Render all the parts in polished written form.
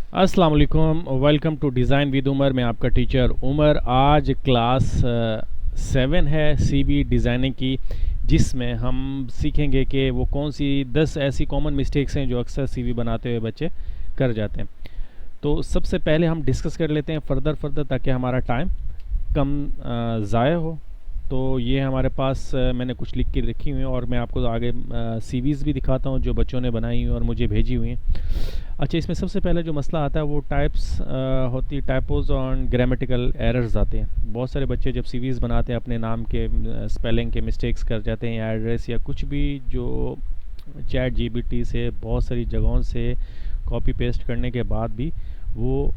अस्सलाम वालेकुम, welcome to design with Umar. मैं आपका टीचर उमर। आज क्लास 7 है सीवी डिज़ाइनिंग की, जिसमें हम सीखेंगे कि वो कौन सी 10 ऐसी कॉमन मिस्टेक्स हैं जो अक्सर सीवी बनाते हुए बच्चे कर जाते हैं। तो सबसे पहले हम डिस्कस कर लेते हैं फर्दर ताकि हमारा टाइम कम ज़ाया हो। तो ये हमारे पास मैंने कुछ लिख के रखी हुई हैं और मैं आपको आगे सीवीज़ भी दिखाता हूँ जो बच्चों ने बनाई हुई और मुझे भेजी हुई हैं। अच्छा, इसमें सबसे पहले जो मसला आता है वो टाइप्स होती टाइपोज और ग्रामेटिकल एरर्स आते हैं। बहुत सारे बच्चे जब सीवीज़ बनाते हैं अपने नाम के स्पेलिंग के मिस्टेक्स कर जाते हैं, या एड्रेस या कुछ भी जो चैट जीपीटी से बहुत सारी जगहों से कॉपी पेस्ट करने के बाद भी वो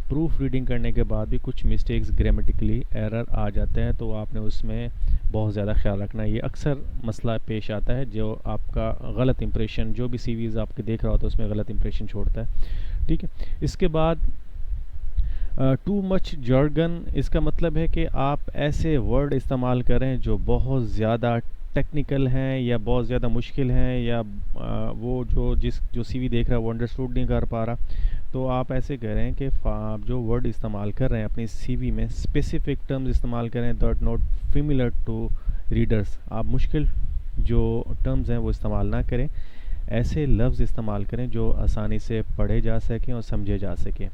प्रूफ रीडिंग करने के बाद भी कुछ मिस्टेक्स ग्रामेटिकली एरर आ जाते हैं। तो आपने उसमें बहुत ज़्यादा ख्याल रखना है। ये अक्सर मसला पेश आता है जो आपका गलत इंप्रेशन, जो भी सीवीज़ आपके देख रहा होता है उसमें गलत इंप्रेशन छोड़ता है। ठीक है। इसके बाद टू मच जर्गन, इसका मतलब है कि आप ऐसे वर्ड इस्तेमाल करें जो बहुत ज़्यादा टेक्निकल हैं या बहुत ज़्यादा मुश्किल हैं, या वो जो सीवी देख रहा है वो अंडरस्टूड नहीं कर पा रहा। तो आप ऐसे करें कि आप जो वर्ड इस्तेमाल कर रहे हैं अपनी सीवी में स्पेसिफिक टर्म्स इस्तेमाल करें that not familiar to readers. आप मुश्किल जो टर्म्स हैं वो इस्तेमाल ना करें, ऐसे लफ्ज़ इस्तेमाल करें जो आसानी से पढ़े जा सकें और समझे जा सकें।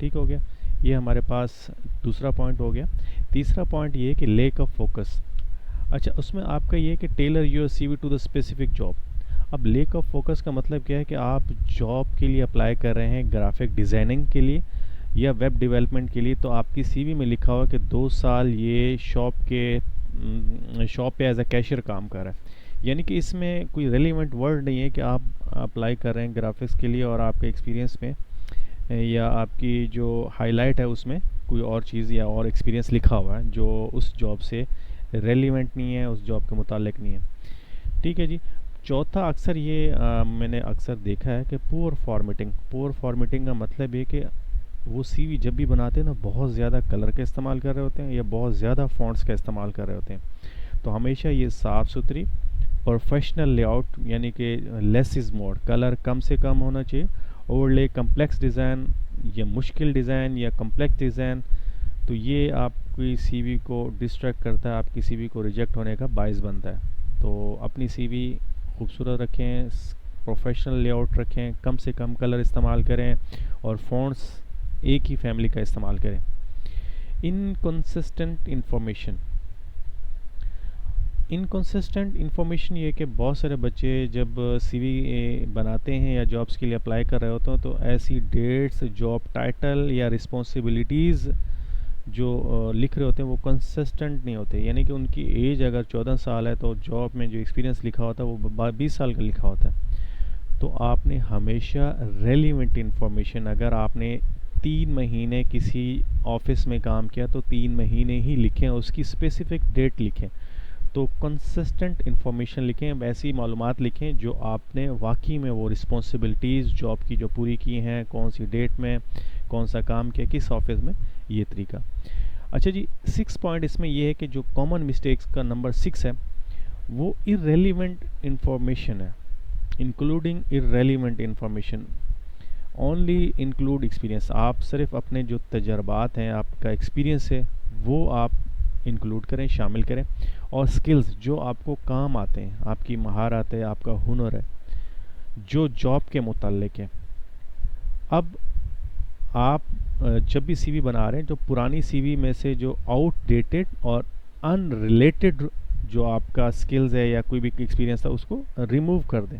ठीक हो गया। ये हमारे पास दूसरा पॉइंट हो गया। तीसरा पॉइंट ये कि लेक ऑफ फोकस। अच्छा, उसमें आपका ये कि tailor your CV to the specific job. अब लेक ऑफ फोकस का मतलब क्या है कि आप जॉब के लिए अप्लाई कर रहे हैं, ग्राफिक डिज़ाइनिंग के लिए या वेब डेवलपमेंट के लिए, तो आपकी सीवी में लिखा हुआ कि 2 साल ये शॉप पे एज अ कैशियर काम कर रहा है। यानी कि इसमें कोई रेलिवेंट वर्ड नहीं है कि आप अप्लाई कर रहे हैं ग्राफिक्स के लिए और आपके एक्सपीरियंस में या आपकी जो हाईलाइट है उसमें कोई और चीज़ या और एक्सपीरियंस लिखा हुआ है जो उस जॉब से रेलिवेंट नहीं है, उस जॉब के मुतालिक नहीं है। ठीक है जी। चौथा, अक्सर ये मैंने अक्सर देखा है कि पुअर फॉर्मेटिंग का मतलब ये कि वो सीवी जब भी बनाते हैं ना बहुत ज़्यादा कलर का इस्तेमाल कर रहे होते हैं या बहुत ज़्यादा फ़ॉन्ट्स का इस्तेमाल कर रहे होते हैं। तो हमेशा ये साफ़ सुथरी प्रोफेशनल लेआउट, यानी कि लेस इज़ मोर, कलर कम से कम होना चाहिए। ओवरले कम्प्लेक्स डिज़ाइन या मुश्किल डिज़ाइन या कम्प्लेक्स डिज़ाइन, तो ये आपकी सीवी को डिस्ट्रैक्ट करता है, आपकी सीवी को रिजेक्ट होने का बायस बनता है। तो अपनी सीवी खूबसूरत रखें, प्रोफेशनल लेआउट रखें, कम से कम कलर इस्तेमाल करें और फ़ॉन्ट्स एक ही फैमिली का इस्तेमाल करें। Inconsistent information. इनकंसिस्टेंट इंफॉर्मेशन ये कि बहुत सारे बच्चे जब सीवी बनाते हैं या जॉब्स के लिए अप्लाई कर रहे होते हैं तो ऐसी डेट्स, जॉब टाइटल या रिस्पॉन्सिबिलिटीज़ जो लिख रहे होते हैं वो कंसिस्टेंट नहीं होते। यानी कि उनकी एज अगर 14 साल है तो जॉब में जो एक्सपीरियंस लिखा होता है वो 20 साल का लिखा होता है। तो आपने हमेशा रेलिवेंट इंफॉर्मेशन, अगर आपने 3 महीने किसी ऑफिस में काम किया तो 3 महीने ही लिखें, उसकी स्पेसिफिक डेट लिखें। तो कंसिस्टेंट इंफॉर्मेशन लिखें, ऐसी मालूमात लिखें जो आपने वाकई में वो रिस्पॉन्सिबिलिटीज़ जॉब की जो पूरी की हैं, कौन सी डेट में कौन सा काम किया, किस ऑफिस में, ये तरीका। अच्छा जी, 6 पॉइंट इसमें ये है कि जो कॉमन मिस्टेक्स का नंबर 6 है वो इरेलीवेंट इंफॉर्मेशन है। Including irrelevant information only include experience. आप सिर्फ अपने जो तजर्बात हैं, आपका एक्सपीरियंस है, वो आप इंक्लूड करें, शामिल करें। और स्किल्स जो आपको काम आते हैं, आपकी महारत है, आपका हुनर है जो जॉब के मुताल्लिक है। अब आप जब भी सीवी बना रहे हैं, जो पुरानी सीवी में से जो आउटडेटेड और अनरिलेटेड जो आपका स्किल्स है या कोई भी एक्सपीरियंस था उसको रिमूव कर दें।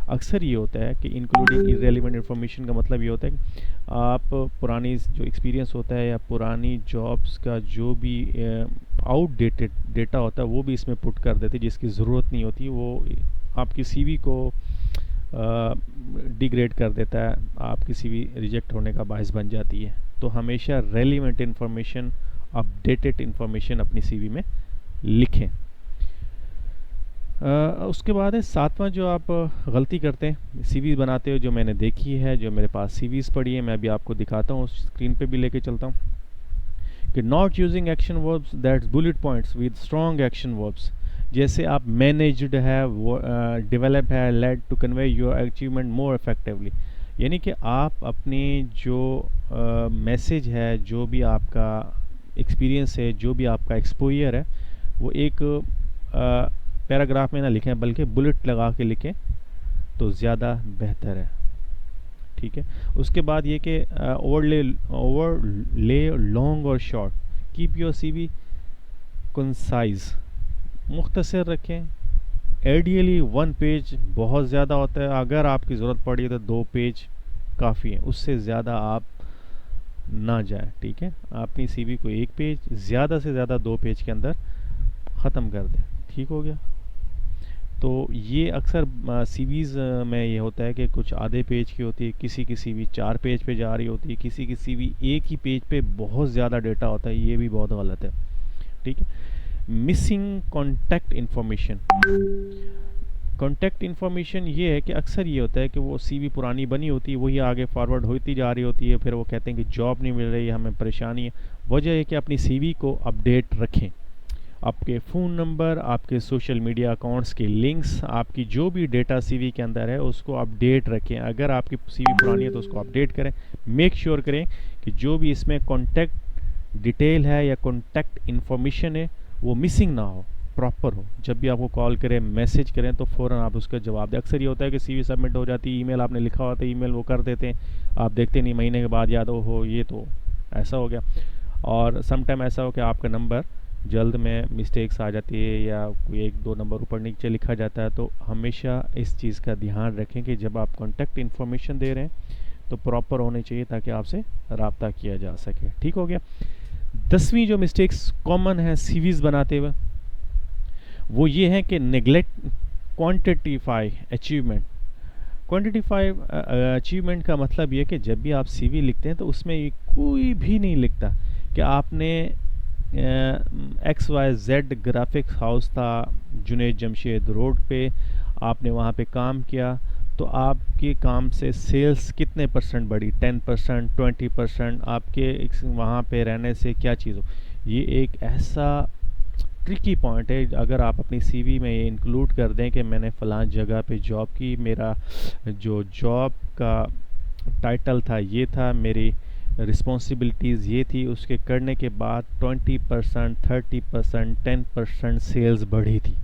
अक्सर ये होता है कि इंक्लूडिंग इरेलीवेंट इन्फॉर्मेशन का मतलब ये होता है कि आप पुरानी जो एक्सपीरियंस होता है या पुरानी जॉब्स का जो भी आउटडेटेड डेटा होता है वो भी इसमें पुट कर देते जिसकी ज़रूरत नहीं होती। वो आपकी सीवी को डिग्रेड कर देता है, आपकी सीवी रिजेक्ट होने का बायस बन जाती है। तो हमेशा रेलिवेंट इन्फॉर्मेशन, अपडेटेड इन्फॉर्मेशन अपनी सीवी में लिखें। उसके बाद है 7वां जो आप गलती करते हैं सीवी बनाते हो, जो मैंने देखी है, जो मेरे पास सीवीज़ पड़ी है, मैं अभी आपको दिखाता हूँ, स्क्रीन पे भी लेके चलता हूँ, कि not using action verbs that's bullet points with strong action verbs. जैसे आप मैनेज्ड है, वो डेवलप है, led to convey your achievement more effectively. यानी कि आप अपनी जो मैसेज है, जो भी आपका एक्सपीरियंस है, जो भी आपका एक्सपोजर है, वो एक पैराग्राफ में ना लिखें बल्कि बुलेट लगा के लिखें तो ज़्यादा बेहतर है। ठीक है। उसके बाद ये कि ओवरले लॉन्ग और short, keep your CV concise, मुख्तसर रखें। आइडियली 1 पेज बहुत ज़्यादा होता है, अगर आपकी ज़रूरत पड़ी तो 2 पेज काफ़ी है, उससे ज़्यादा आप ना जाए। ठीक है, अपनी सीवी को 1 पेज, ज़्यादा से ज़्यादा 2 पेज के अंदर ख़त्म कर दें। ठीक हो गया। तो ये अक्सर सीवीज़ में ये होता है कि कुछ आधे पेज की होती है, किसी की सीवी 4 पेज पे जा रही होती है, किसी की सीवी एक ही पेज पे बहुत ज़्यादा डेटा होता है, ये भी बहुत गलत है। ठीक है। Missing contact information, contact information ये है कि अक्सर ये होता है कि वो सीवी पुरानी बनी होती है, वही आगे फॉरवर्ड होती जा रही होती है, फिर वो कहते हैं कि जॉब नहीं मिल रही है, हमें परेशानी है। वजह है कि अपनी सीवी को अपडेट रखें, आपके फ़ोन नंबर, आपके सोशल मीडिया अकाउंट्स के लिंक्स, आपकी जो भी डेटा सीवी के अंदर है उसको अपडेट रखें। अगर आपकी सीवी पुरानी है तो उसको अपडेट करें। मेक श्योर करें कि जो भी इसमें कॉन्टैक्ट डिटेल है या कॉन्टैक्ट इन्फॉर्मेशन है वो मिसिंग ना हो, प्रॉपर हो। जब भी आपको कॉल करें, मैसेज करें तो फ़ौरन आप उसका जवाब दें। अक्सर ये होता है कि सीवी सबमिट हो जाती है, ईमेल आपने लिखा होता है, ईमेल वो कर देते हैं, आप देखते नहीं, महीने के बाद याद हो ये तो ऐसा हो गया। और समटाइम ऐसा हो कि आपका नंबर जल्द में मिस्टेक्स आ जाती है या कोई 1-2 नंबर ऊपर नीचे लिखा जाता है। तो हमेशा इस चीज़ का ध्यान रखें कि जब आप कॉन्टैक्ट इन्फॉर्मेशन दे रहे हैं तो प्रॉपर होनी चाहिए ताकि आपसे रब्ता किया जा सके। ठीक हो गया। 10वीं जो मिस्टेक्स कॉमन है सीवीज़ बनाते हुए वो ये है कि नेग्लेक्ट क्वांटिटीफाई अचीवमेंट। क्वांटिटीफाई अचीवमेंट का मतलब ये कि जब भी आप सीवी लिखते हैं तो उसमें कोई भी नहीं लिखता कि आपने XYZ ग्राफिक्स हाउस था जुनैद जमशेद रोड पे, आपने वहाँ पे काम किया तो आपके काम से सेल्स कितने परसेंट बढ़ी, 10%, 20%, आपके वहाँ पे रहने से क्या चीज़ हो। ये एक ऐसा ट्रिकी पॉइंट है, अगर आप अपनी सीवी में ये इंक्लूड कर दें कि मैंने फ़लाँ जगह पे जॉब की, मेरा जो जॉब का टाइटल था ये था, मेरी रिस्पॉन्सिबिलिटीज़ ये थी, उसके करने के बाद 20%, 30%, 10% सेल्स बढ़ी थी,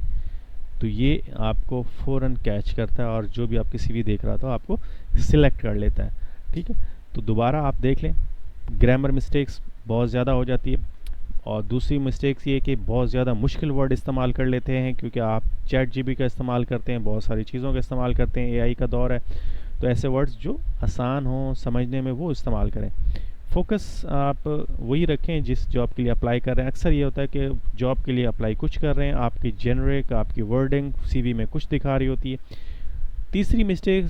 तो ये आपको फ़ौरन कैच करता है और जो भी आपकी सीवी देख रहा था आपको सिलेक्ट कर लेता है। ठीक है। तो दोबारा आप देख लें, ग्रामर मिस्टेक्स बहुत ज़्यादा हो जाती है। और दूसरी मिस्टेक्स ये कि बहुत ज़्यादा मुश्किल वर्ड इस्तेमाल कर लेते हैं, क्योंकि आप चैट जीपीटी का इस्तेमाल करते हैं, बहुत सारी चीज़ों का इस्तेमाल करते हैं, एआई का दौर है, तो ऐसे वर्ड्स जो आसान हों समझने में वो इस्तेमाल करें। फोकस आप वही रखें जिस जॉब के लिए अप्लाई कर रहे हैं। अक्सर ये होता है कि जॉब के लिए अप्लाई कुछ कर रहे हैं, आपकी जेनरिक, आपकी वर्डिंग सीवी में कुछ दिखा रही होती है। तीसरी मिस्टेक,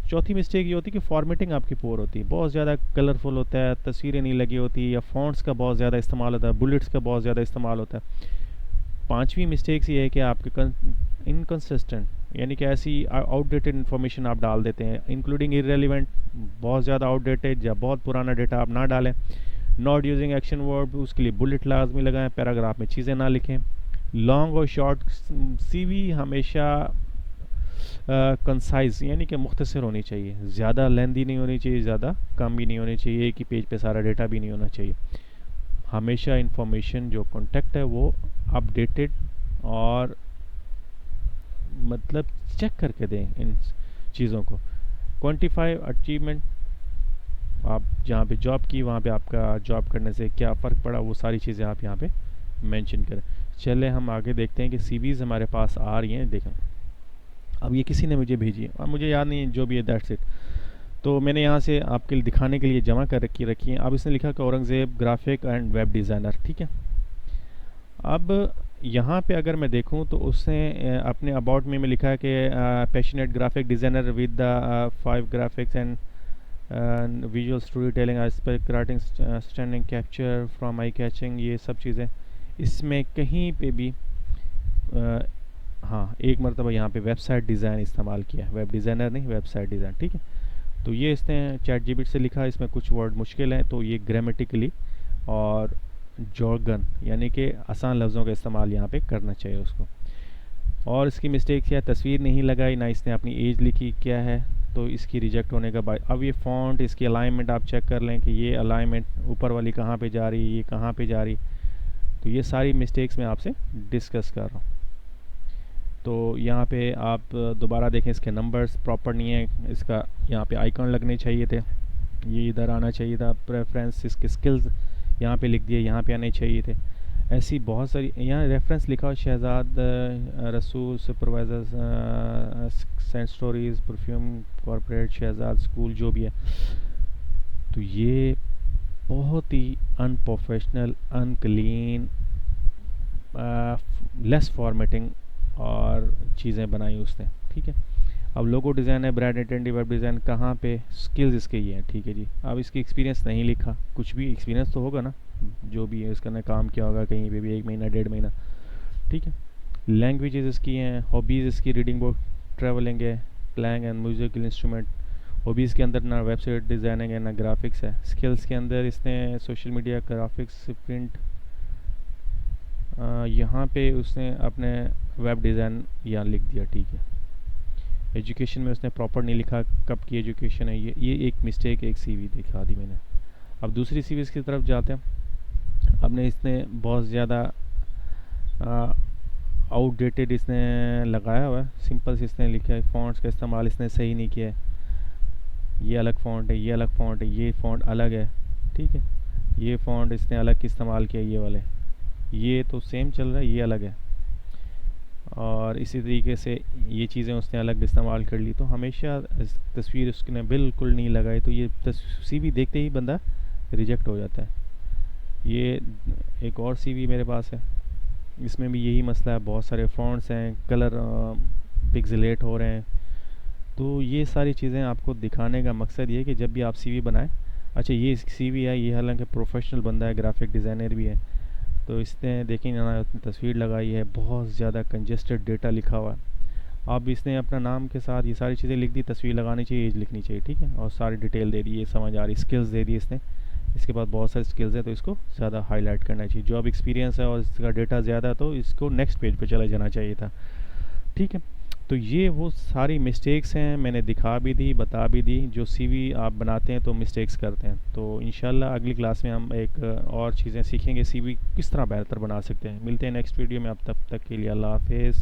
चौथी मिस्टेक ये होती है कि फॉर्मेटिंग आपकी पोर होती है, बहुत ज़्यादा कलरफुल होता है, तस्वीरें नहीं लगी होती, या फॉन्ट्स का बहुत ज़्यादा इस्तेमाल होता है, बुलेट्स का बहुत ज़्यादा इस्तेमाल होता है। पांचवी मिस्टेक्स ये है कि आपके इनकन्सिस्टेंट, यानी कि ऐसी आउटडेटेड इन्फॉर्मेशन आप डाल देते हैं, इंक्लूडिंग इररेलेवेंट, बहुत ज़्यादा आउटडेटेड या बहुत पुराना डेटा आप ना डालें। नॉट यूजिंग एक्शन वर्ब, उसके लिए बुलेट लाजमी लगाएं, पैराग्राफ में चीज़ें ना लिखें। लॉन्ग और शॉर्ट सीवी हमेशा कंसाइज यानी कि मुख्तसर होनी चाहिए, ज़्यादा लेंदी नहीं होनी चाहिए, ज़्यादा कम भी नहीं होनी चाहिए, एक ही पेज पे सारा डेटा भी नहीं होना चाहिए। हमेशा इंफॉर्मेशन जो कॉन्टैक्ट है वो अपडेटेड और मतलब चेक करके दें इन चीज़ों को। क्वांटिफाई अचीवमेंट, आप जहाँ पे जॉब की वहाँ पे आपका जॉब करने से क्या फ़र्क पड़ा, वो सारी चीज़ें आप यहाँ पे मेंशन करें। चले हम आगे देखते हैं कि सीवीज़ हमारे पास आ रही हैं। देखें, अब ये किसी ने मुझे भेजी है, अब मुझे याद नहीं है, जो भी है दैट्स इट। तो मैंने यहाँ से आपके लिए दिखाने के लिए जमा कर रखी है। अब इसने लिखा कि Aurangzeb graphic and web designer. ठीक है। अब यहाँ पे अगर मैं देखूँ तो उसने अपने अबाउट में लिखा है कि passionate graphic designer with the 5 graphics and visual story telling aspect writing standing capture from eye catching, ये सब चीज़ें इसमें कहीं पे भी हाँ, एक मरतबा यहाँ पे वेबसाइट डिज़ाइन इस्तेमाल किया है, वेब डिज़ाइनर नहीं, वेबसाइट डिज़ाइन। ठीक है। तो ये इसने चैट जीपीटी से लिखा, इसमें कुछ वर्ड मुश्किल हैं, तो ये ग्रामेटिकली और जॉर्गन यानी कि आसान लफ्ज़ों का इस्तेमाल यहाँ पे करना चाहिए उसको। और इसकी मिस्टेक क्या है, तस्वीर नहीं लगाई, ना इसने अपनी एज लिखी क्या है, तो इसकी रिजेक्ट होने का बाय। अब ये फ़ॉन्ट, इसकी अलाइनमेंट आप चेक कर लें कि ये अलाइनमेंट ऊपर वाली कहाँ पे जा रही है, ये कहाँ पे जा रही। तो ये सारी मिस्टेक्स मैं आपसे डिस्कस कर रहा हूँ। तो यहाँ पे आप दोबारा देखें, इसके नंबर्स प्रॉपर नहीं है, इसका यहाँ पे आइकन लगने चाहिए थे, ये इधर आना चाहिए था। प्रेफरेंस, इसके स्किल्स यहाँ पे लिख दिए, यहाँ पे आने चाहिए थे। ऐसी बहुत सारी, यहाँ रेफरेंस लिखा हुआ Shahzad Rasool supervisor scent stories perfume corporate Shahzad school जो भी है। तो ये बहुत ही अनप्रोफेशनल, अनक्लीन, लेस फॉर्मेटिंग और चीज़ें बनाई उसने, ठीक है। अब लोगो डिज़ाइन है, ब्रांड आइडेंटिटी, वेब डिज़ाइन, कहाँ पे स्किल्स इसके ये हैं, ठीक है जी। अब इसकी एक्सपीरियंस नहीं लिखा, कुछ भी एक्सपीरियंस तो होगा ना, जो भी है इसका ने काम किया होगा कहीं पे भी 1 महीना 1.5 महीना, ठीक है। लैंग्वेजेस इसकी हैं, हॉबीज़ इसकी रीडिंग बुक, ट्रैवलिंग है, playing and musical instrument. Hobbies के अंदर ना वेबसाइट डिज़ाइनिंग है ना ग्राफिक्स है। स्किल्स के अंदर इसने सोशल मीडिया, ग्राफिक्स, प्रिंट, यहाँ पे उसने अपने वेब डिज़ाइन यहाँ लिख दिया, ठीक है। एजुकेशन में उसने प्रॉपर नहीं लिखा कब की एजुकेशन है, ये एक मिस्टेक, एक सीवी दिखा दी मैंने। अब दूसरी सीवीज़ की तरफ जाते हैं। अब ने इसने बहुत ज़्यादा आउटडेटेड इसने लगाया हुआ है, सिंपल से इसने लिखा है। फ़ॉन्ट्स का इस्तेमाल इसने सही नहीं किया है, ये अलग फ़ॉन्ट है, ये अलग फ़ॉन्ट है, ये फ़ॉन्ट अलग है, ठीक है। ये फ़ॉन्ट इसने अलग इस्तेमाल किया, ये वाले, ये तो सेम चल रहा है, ये अलग है। और इसी तरीके से ये चीज़ें उसने अलग इस्तेमाल कर ली। तो हमेशा तस्वीर उसने बिल्कुल नहीं लगाई, तो ये सीवी देखते ही बंदा रिजेक्ट हो जाता है। ये एक और सीवी मेरे पास है, इसमें भी यही मसला है, बहुत सारे फ़ॉन्ट्स हैं, कलर पिक्सेलेट हो रहे हैं। तो ये सारी चीज़ें आपको दिखाने का मकसद ये है कि जब भी आप सीवी बनाएं, अच्छा ये सीवी है, ये हालांकि प्रोफेशनल बंदा है, ग्राफिक डिज़ाइनर भी है, तो इसने देखें ना तस्वीर लगाई है, बहुत ज़्यादा कंजेस्टेड डेटा लिखा हुआ है। अब इसने अपना नाम के साथ ये सारी चीज़ें लिख दी, तस्वीर लगानी चाहिए, एज लिखनी चाहिए, ठीक है, और सारी डिटेल दे दी, ये समझ आ रही। स्किल्स दे दी इसने, इसके बाद बहुत सारी स्किल्स है, तो इसको ज़्यादा हाईलाइट करना चाहिए। जॉब एक्सपीरियंस है और इसका डेटा ज़्यादा, तो इसको नेक्स्ट पेज पे चला जाना चाहिए था, ठीक है। तो ये वो सारी मिस्टेक्स हैं, मैंने दिखा भी दी, बता भी दी, जो सीवी आप बनाते हैं तो मिस्टेक्स करते हैं। तो इंशाल्लाह अगली क्लास में हम एक और चीज़ें सीखेंगे, सीवी किस तरह बेहतर बना सकते हैं। मिलते हैं नेक्स्ट वीडियो में, अब तब तक के लिए अल्लाह हाफिज़।